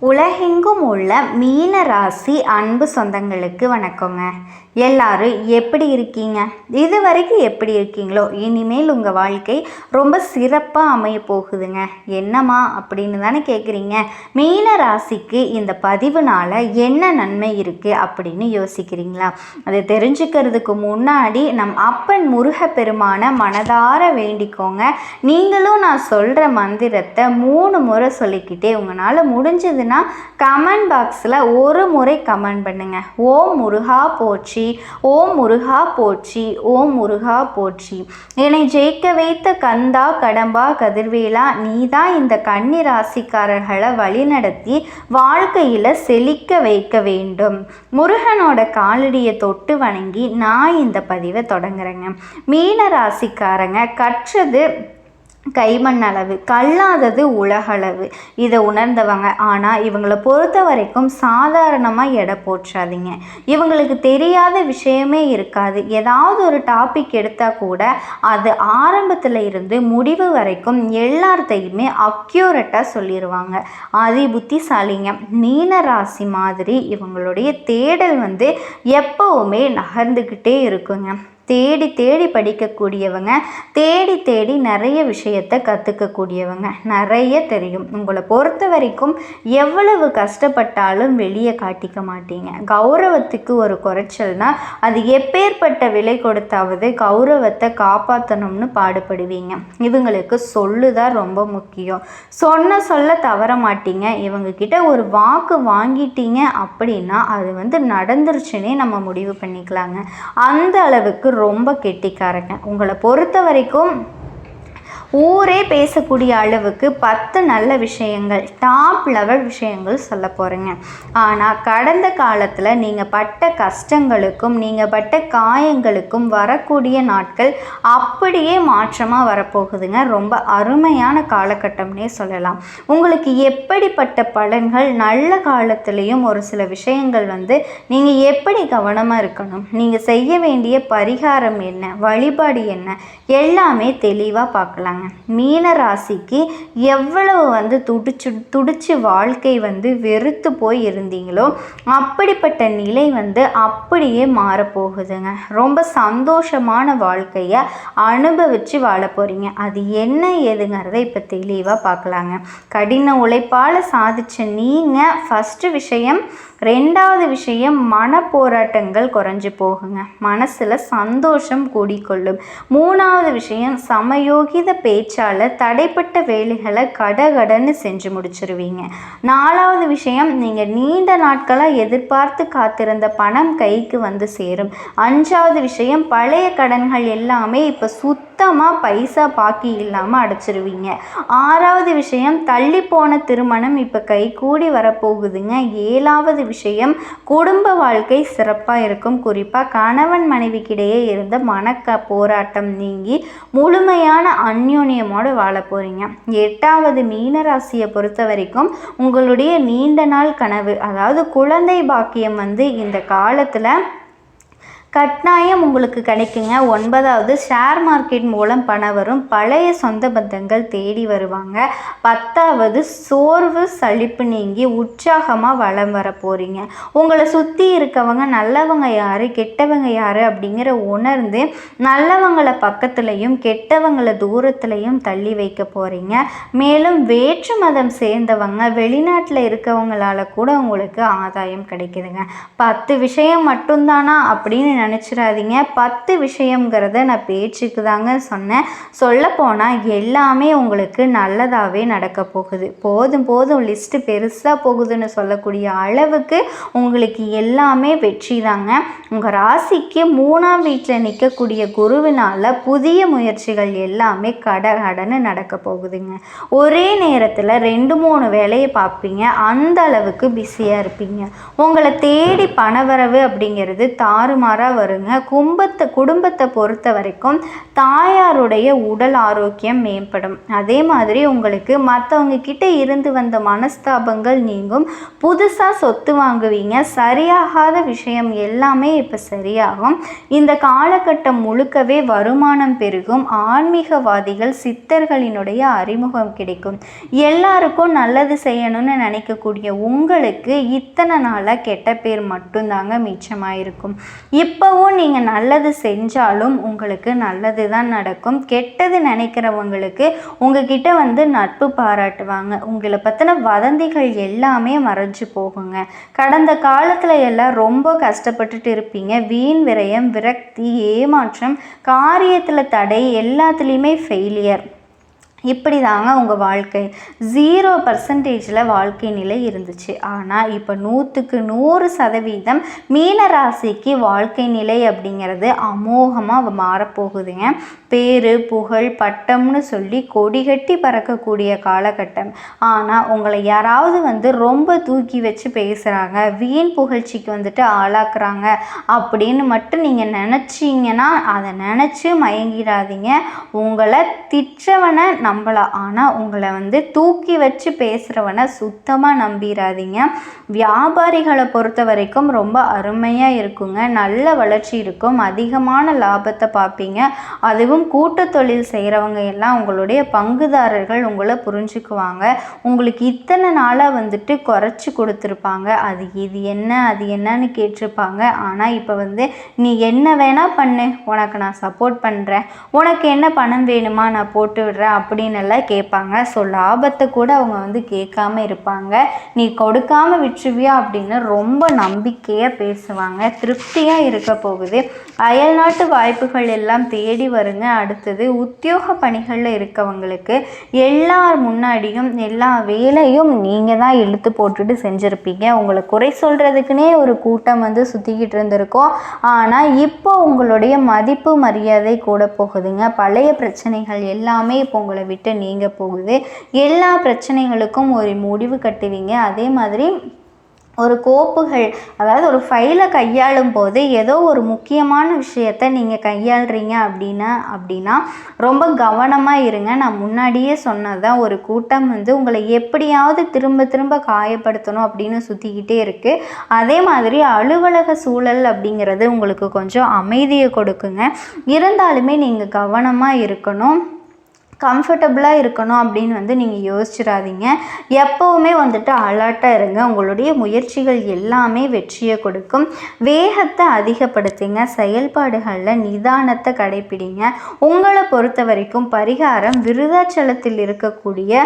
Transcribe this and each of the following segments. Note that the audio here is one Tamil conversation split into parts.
உலகெங்கும் உள்ள மீன ராசி அன்பு சொந்தங்களுக்கு வணக்கங்க. எல்லாரும் எப்படி இருக்கீங்க? இது வரைக்கும் எப்படி இருக்கீங்களோ இனிமேல் உங்கள் வாழ்க்கை ரொம்ப சிறப்பாக அமைய போகுதுங்க. என்னம்மா அப்படின்னு தானே கேட்குறீங்க. மீன ராசிக்கு இந்த பதிவுனால் என்ன நன்மை இருக்குது அப்படின்னு யோசிக்கிறீங்களா? அதை தெரிஞ்சுக்கிறதுக்கு முன்னாடி நம் அப்பன் முருகப்பெருமான மனதார வேண்டிக்கோங்க. நீங்களும் நான் சொல்கிற மந்திரத்தை 3 முறை சொல்லிக்கிட்டே உங்களால் முடிஞ்சதுன்னா கமெண்ட் பாக்ஸில் ஒரு முறை கமெண்ட் பண்ணுங்க. ஓம் முருகா போற்றி, ஓம் முருகா போற்றி, ஓம் முருகா போற்றி. என்னை ஜெயிக்க வைத்த கந்தா கடம்பா கதிர்வேலா, நீதான் இந்த கன்னி ராசிக்காரர்களை வழிநடத்தி வாழ்க்கையில் செழிக்க வைக்க வேண்டும். முருகனோட காலடியை தொட்டு வணங்கி நான் இந்த பதிவை தொடங்குறேங்க. மீன ராசிக்காரங்க கற்றது கைமண் அளவு, கல்லாதது உலகளவு. இதை உணர்ந்தவங்க. ஆனால் இவங்களை பொறுத்த வரைக்கும் சாதாரணமாக எடை போற்றாதீங்க. இவங்களுக்கு தெரியாத விஷயமே இருக்காது. ஏதாவது ஒரு டாபிக் எடுத்தால் கூட அது ஆரம்பத்தில் இருந்து முடிவு வரைக்கும் எல்லாத்தையுமே அக்யூரேட்டாக சொல்லிடுவாங்க. அதி புத்திசாலிங்க. மீன ராசி மாதிரி இவங்களுடைய தேடல் எப்பவுமே நகர்ந்துக்கிட்டே இருக்குங்க. தேடி தேடி படிக்கக்கூடியவங்க, தேடி தேடி நிறைய விஷயத்தை கற்றுக்கக்கூடியவங்க, நிறைய தெரியும். உங்களை பொறுத்த வரைக்கும் எவ்வளவு கஷ்டப்பட்டாலும் வெளியே காட்டிக்க மாட்டீங்க. கௌரவத்துக்கு ஒரு குறைச்சல்னா அது எப்பேற்பட்ட விலை கொடுத்தாவது கௌரவத்தை காப்பாற்றணும்னு பாடுபடுவீங்க. இவங்களுக்கு சொல்லுதான் ரொம்ப முக்கியம். சொல்ல தவற மாட்டீங்க. இவங்கக்கிட்ட ஒரு வாக்கு வாங்கிட்டீங்க அப்படின்னா அது நடந்துருச்சுன்னே நம்ம முடிவு பண்ணிக்கலாங்க. அந்த அளவுக்கு ரொம்ப கெட்டிக்காரங்க. உங்களை பொறுத்த வரைக்கும் ஊரே பேசக்கூடிய அளவுக்கு 10 நல்ல விஷயங்கள், டாப் லெவல் விஷயங்கள் சொல்ல போகிறேங்க. ஆனால் கடந்த காலத்தில் நீங்கள் பட்ட கஷ்டங்களுக்கும் நீங்கள் பட்ட காயங்களுக்கும் வரக்கூடிய நாட்கள் அப்படியே மாற்றமாக வரப்போகுதுங்க. ரொம்ப அருமையான காலகட்டம்னே சொல்லலாம். உங்களுக்கு எப்படிப்பட்ட பலன்கள், நல்ல காலத்துலேயும் ஒரு சில விஷயங்கள் நீங்கள் எப்படி கவனமாக இருக்கணும், நீங்கள் செய்ய வேண்டிய பரிகாரம் என்ன, வழிபாடு என்ன, எல்லாமே தெளிவாக பார்க்கலாங்க. மீன ராசிக்கு எவ்வளவு துடிச்சு வாழ்க்கை வெறுத்து போய் இருந்தீங்களோ அப்படிப்பட்ட நிலை அப்படியே மாறப்போகுதுங்க. ரொம்ப சந்தோஷமான வாழ்க்கையை அனுபவிச்சு வாழ போறீங்க. அது என்ன ஏதுங்கிறத இப்போ தெளிவாக பார்க்கலாங்க. கடின உழைப்பால் சாதிச்ச நீங்கள் ஃபஸ்ட்டு விஷயம். 2வது விஷயம், மன போராட்டங்கள் குறைஞ்சு போகுங்க. மனசில் சந்தோஷம் கூடிக்கொள்ளும். 3வது விஷயம், சமயோகித பேச்சால் தடைப்பட்ட வேலைகளை கடகடன்னு செஞ்சு முடிச்சிருவீங்க. 4வது விஷயம், நீங்கள் நீண்ட நாட்களாக எதிர்பார்த்து காத்திருந்த பணம் கைக்கு சேரும். 5வது விஷயம், பழைய கடன்கள் எல்லாமே இப்போ சுத்தமாக பைசா பாக்கி இல்லாமல் அடைச்சிருவீங்க. 6வது விஷயம், தள்ளி போன திருமணம் இப்போ கை கூடி வரப்போகுதுங்க. 7வது விஷயம், குடும்ப வாழ்க்கை சிறப்பாக இருக்கும். குறிப்பாக கணவன் மனைவிக்கிடையே இருந்த போராட்டம் நீங்கி முழுமையான அந்யோன்யமோடு வாழ போறீங்க. 8வது, மீனராசியை பொறுத்த வரைக்கும் உங்களுடைய நீண்ட நாள் கனவு, அதாவது குழந்தை பாக்கியம் இந்த காலத்தில் கட்டாயம் உங்களுக்கு கிடைக்குங்க. 9வது, ஷேர் மார்க்கெட் மூலம் பணம் வரும். பழைய சொந்த பந்தங்கள் தேடி வருவாங்க. 10வது, சோர்வு சலிப்பு நீங்கி உற்சாகமாக வளம் வர போகிறீங்க. உங்களை சுற்றி இருக்கவங்க நல்லவங்க யார், கெட்டவங்க யார் அப்படிங்கிற உணர்ந்து நல்லவங்களை பக்கத்துலையும் கெட்டவங்களை தூரத்துலையும் தள்ளி வைக்க போகிறீங்க. மேலும் வேற்று மதம் சேர்ந்தவங்க, வெளிநாட்டில் இருக்கவங்களால கூட உங்களுக்கு ஆதாயம் கிடைக்குதுங்க. 10 விஷயம் மட்டும்தானா அப்படின்னு நினச்சிடாதீங்க. 10 விஷயங்கிறத நான் பேச்சுக்கு தாங்க சொன்னேன். சொல்லப்போனால் எல்லாமே உங்களுக்கு நல்லதாகவே நடக்க போகுது. போதும் லிஸ்ட்டு பெருசாக போகுதுன்னு சொல்லக்கூடிய அளவுக்கு உங்களுக்கு எல்லாமே வெற்றி தாங்க. உங்கள் ராசிக்கு 3ஆம் வீட்டில் நிற்கக்கூடிய குருவினால் புதிய முயற்சிகள் எல்லாமே கடன்னு நடக்க போகுதுங்க. ஒரே நேரத்தில் 2-3 வேலையை பார்ப்பீங்க. அந்த அளவுக்கு பிஸியாக இருப்பீங்க. உங்களை தேடி பணவரவு அப்படிங்கிறது தாறுமாறாக சூப்பராக வருங்க. குடும்பத்தை பொறுத்த வரைக்கும் தாயாருடைய உடல் ஆரோக்கியம் மேம்படும். அதே மாதிரி உங்களுக்கு மற்றவங்க கிட்ட இருந்து வந்த மனஸ்தாபங்கள் நீங்கும். புதுசாக சொத்து வாங்குவீங்க. சரியாகாத விஷயம் எல்லாமே இப்போ சரியாகும். இந்த காலகட்டம் முழுக்கவே வருமானம் பெருகும். ஆன்மீகவாதிகள் சித்தர்களினுடைய அறிமுகம் கிடைக்கும். எல்லாருக்கும் நல்லது செய்யணும்னு நினைக்கக்கூடிய உங்களுக்கு இத்தனை நாளாக கெட்ட பேர் மட்டும்தாங்க மிச்சமாயிருக்கும். இப்போவும் நீங்கள் நல்லது செஞ்சாலும் உங்களுக்கு நல்லது தான் நடக்கும். கெட்டது நினைக்கிறவங்களுக்கு உங்ககிட்ட வந்து நட்பு பாராட்டுவாங்க. உங்களை பற்றின வதந்திகள் எல்லாமே மறைஞ்சு போகுங்க. கடந்த காலத்தில் எல்லாம் ரொம்ப கஷ்டப்பட்டுட்டு இருப்பீங்க. வீண் விரயம், விரக்தி, ஏமாற்றம், காரியத்தில் தடை, எல்லாத்துலேயுமே ஃபெயிலியர். இப்படி தாங்க உங்கள் வாழ்க்கை 0% வாழ்க்கை நிலை இருந்துச்சு. ஆனால் இப்போ 100% மீன ராசிக்கு வாழ்க்கை நிலை அப்படிங்கிறது அமோகமாக மாறப்போகுதுங்க. பேர், புகழ், பட்டம்னு சொல்லி கொடிகட்டி பறக்கக்கூடிய காலகட்டம். ஆனால் உங்களை யாராவது வந்து ரொம்ப தூக்கி வச்சு பேசுகிறாங்க, வீண் புகழ்ச்சிக்கு வந்துட்டு ஆளாக்குறாங்க அப்படின்னு மட்டும் நீங்கள் நினச்சிங்கன்னா அதை நினச்சி மயங்கிடாதீங்க. உங்களை திட்டவனை நம்பலாம், ஆனால் உங்களை வந்து தூக்கி வச்சு பேசுகிறவனை சுத்தமாக நம்பிடாதீங்க. வியாபாரிகளை பொறுத்த வரைக்கும் ரொம்ப அருமையாக இருக்குங்க. நல்ல வளர்ச்சி இருக்கும். அதிகமான லாபத்தை பார்ப்பீங்க. அதுவும் கூட்டு தொழில் செய்கிறவங்க எல்லாம் உங்களுடைய பங்குதாரர்கள் உங்களை புரிஞ்சுக்குவாங்க. உங்களுக்கு இத்தனை நாளாக வந்துட்டு குறைச்சி கொடுத்துருப்பாங்க. இது என்ன அது என்னன்னு கேட்டிருப்பாங்க. ஆனால் இப்போ வந்து நீ என்ன வேணால் பண்ணு, உனக்கு நான் சப்போர்ட் பண்ணுறேன், உனக்கு என்ன பணம் வேணுமா நான் போட்டு விடுறேன் அப்படின்னு எல்லாம் கேட்பாங்க. ஸோ லாபத்தை கூட அவங்க வந்து கேட்காம இருப்பாங்க. நீ கொடுக்காம விற்றுவியா அப்படின்னு ரொம்ப நம்பிக்கையாக பேசுவாங்க. திருப்தியாக இருக்க போகுது. அயல்நாட்டு வாய்ப்புகள் எல்லாம் தேடி வருங்க. அடுத்தது உத்தியோக பணிகளில் இருக்கவங்களுக்கு எல்லார் முன்னாடியும் எல்லா வேலையும் நீங்கள் தான் இழுத்து போட்டுட்டு செஞ்சுருப்பீங்க. உங்களை குறை சொல்கிறதுக்குனே ஒரு கூட்டம் வந்து சுற்றிக்கிட்டு இருந்திருக்கோம். ஆனால் இப்போ உங்களுடைய மதிப்பு மரியாதை கூட போகுதுங்க. பழைய பிரச்சனைகள் எல்லாமே இப்போ உங்களை விட்டு நீங்க போகுது. எல்லா பிரச்சனைகளுக்கும் ஒரு முடிவு கட்டுவீங்க. அதே மாதிரி ஒரு கோப்புகள், அதாவது ஒரு ஃபைலை கையாளும் போது ஏதோ ஒரு முக்கியமான விஷயத்தை நீங்கள் கையாளுறீங்க அப்படின்னா ரொம்ப கவனமாக இருங்க. நான் முன்னாடியே சொன்னதான், ஒரு கூட்டம் வந்து உங்களை எப்படியாவது திரும்ப திரும்ப காயப்படுத்தணும் அப்படின்னு சுற்றிக்கிட்டே இருக்குது. அதே மாதிரி அலுவலக சூழல் அப்படிங்கிறது உங்களுக்கு கொஞ்சம் அமைதியை கொடுக்குங்க. இருந்தாலுமே நீங்கள் கவனமாக இருக்கணும், கம்ஃபர்டபுளாக இருக்கணும் அப்படின்னு வந்து நீங்கள் யோசிச்சிடாதீங்க. எப்போவுமே வந்துட்டு அலர்ட்டாக இருங்க. உங்களுடைய முயற்சிகள் எல்லாமே வெற்றியை கொடுக்கும். வேகத்தை அதிகப்படுத்துங்க. செயல்பாடுகளில் நிதானத்தை கடைப்பிடிங்க. உங்களை பொறுத்த வரைக்கும் பரிகாரம் விருதாச்சலத்தில் இருக்கக்கூடிய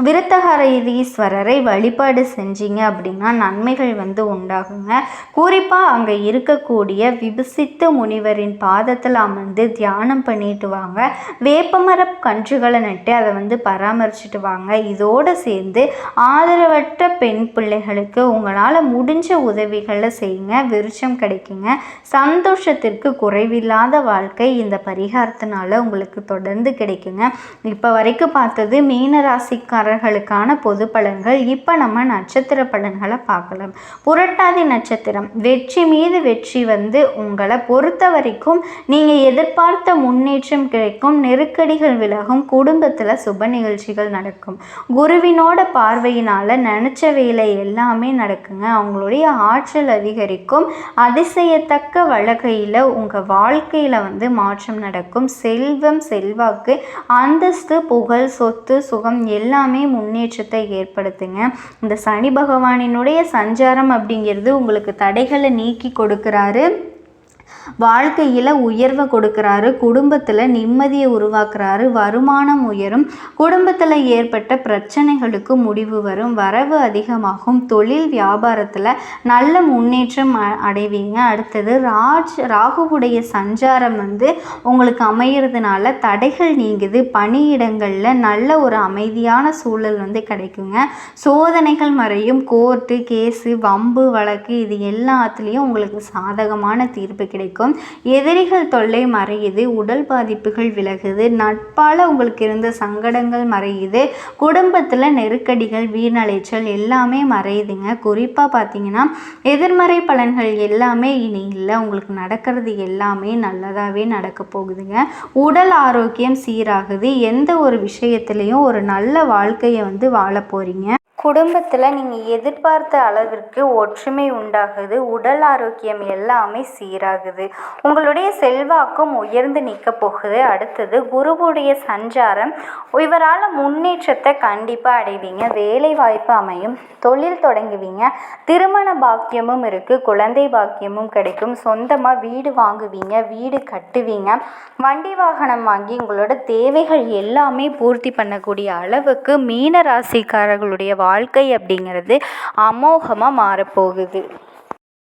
விருத்தகரீஸ்வரரை வழிபாடு செஞ்சீங்க அப்படின்னா நன்மைகள் வந்து உண்டாகுங்க. குறிப்பாக அங்கே இருக்கக்கூடிய விபசித்த முனிவரின் பாதத்தில் அமர்ந்து தியானம் பண்ணிட்டு வாங்க. வேப்பமர கன்றுகளை நட்டு அதை வந்து பராமரிச்சுட்டு வாங்க. இதோடு சேர்ந்து ஆதரவற்ற பெண் பிள்ளைகளுக்கு உங்களால் முடிஞ்ச உதவிகளை செய்யுங்க. விருட்சம் கிடைக்குங்க. சந்தோஷத்திற்கு குறைவில்லாத வாழ்க்கை இந்த பரிகாரத்தினால உங்களுக்கு தொடர்ந்து கிடைக்குங்க. இப்போ வரைக்கும் பார்த்தது மீனராசிக்காரர்களுக்கான பொது பலன்கள். இப்போ நம்ம நட்சத்திர பலன்களை பார்க்கலாம். புரட்டாதி நட்சத்திரம், வெற்றி மீது வெற்றி வந்து உங்களை பொறுத்த வரைக்கும் நீங்கள் எதிர்பார்த்த முன்னேற்றம் கிடைக்கும். நெருக்கடிகள் விலகும். குடும்பத்தில் சுப நிகழ்ச்சிகள் நடக்கும். குருவினோட பார்வையினால் நினச்ச வேலை எல்லாமே நடக்குங்க. அவங்களுடைய ஆற்றல் அதிகரிக்கும். அதிசயத்தக்க வழக்கையில் உங்கள் வாழ்க்கையில் வந்து மாற்றம் நடக்கும். செல்வம், செல்வாக்கு, அந்தஸ்து, புகழ், சொத்து, சுகம் எல்லாமே முன்னேற்றத்தை ஏற்படுத்துங்க. இந்த சனி பகவானினுடைய சஞ்சாரம் அப்படிங்கிறது உங்களுக்கு தடைகளை நீக்கி கொடுக்கிறாரு. வாழ்க்கையில் உயர்வை கொடுக்குறாரு. குடும்பத்தில் நிம்மதியை உருவாக்குறாரு. வருமானம் உயரும். குடும்பத்தில் ஏற்பட்ட பிரச்சனைகளுக்கு முடிவு வரும். வரவு அதிகமாகும். தொழில் வியாபாரத்தில் நல்ல முன்னேற்றம் அடைவீங்க. அடுத்தது ராகுவுடைய சஞ்சாரம் வந்து உங்களுக்கு அமைகிறதுனால தடைகள் நீங்குது. பணியிடங்களில் நல்ல ஒரு அமைதியான சூழல் வந்து கிடைக்குங்க. சோதனைகள் மறையும். கோர்ட்டு கேஸு, வம்பு வழக்கு இது எல்லாத்துலேயும் உங்களுக்கு சாதகமான தீர்ப்பு கிடைக்கும். எதிரிகள் தொல்லை மறையுது, உடல் பாதிப்புகள் விலகுது, நட்பால் உங்களுக்கு இருந்த சங்கடங்கள் மறையுது, குடும்பத்தில் நெருக்கடிகள் வீணலைச்சல் எல்லாமே மறையுதுங்க. குறிப்பாக பார்த்தீங்கன்னா எதிர்மறை பலன்கள் எல்லாமே இனி இல்லை. உங்களுக்கு நடக்கிறது எல்லாமே நல்லதாகவே நடக்க போகுதுங்க. உடல் ஆரோக்கியம் சீராகுது. எந்த ஒரு விஷயத்துலையும் ஒரு நல்ல வாழ்க்கையை வாழ போகிறீங்க. குடும்பத்தில் நீங்கள் எதிர்பார்த்த அளவிற்கு ஒற்றுமை உண்டாகுது. உடல் ஆரோக்கியம் எல்லாமே சீராகுது. உங்களுடைய செல்வாக்கும் உயர்ந்து நிற்க போகுது. அடுத்தது குருவுடைய சஞ்சாரம், இவரால் முன்னேற்றத்தை கண்டிப்பாக அடைவீங்க. வேலை வாய்ப்பு அமையும், தொழில் தொடங்குவீங்க, திருமண பாக்கியமும் இருக்குது, குழந்தை பாக்கியமும் கிடைக்கும், சொந்தமாக வீடு வாங்குவீங்க, வீடு கட்டுவீங்க, வண்டி வாகனம் வாங்கி உங்களோட தேவைகள் எல்லாமே பூர்த்தி பண்ணக்கூடிய அளவுக்கு மீன ராசிக்காரர்களுடைய வாழ்க்கை அப்படிங்கிறது அமோகமாக மாறப்போகுது.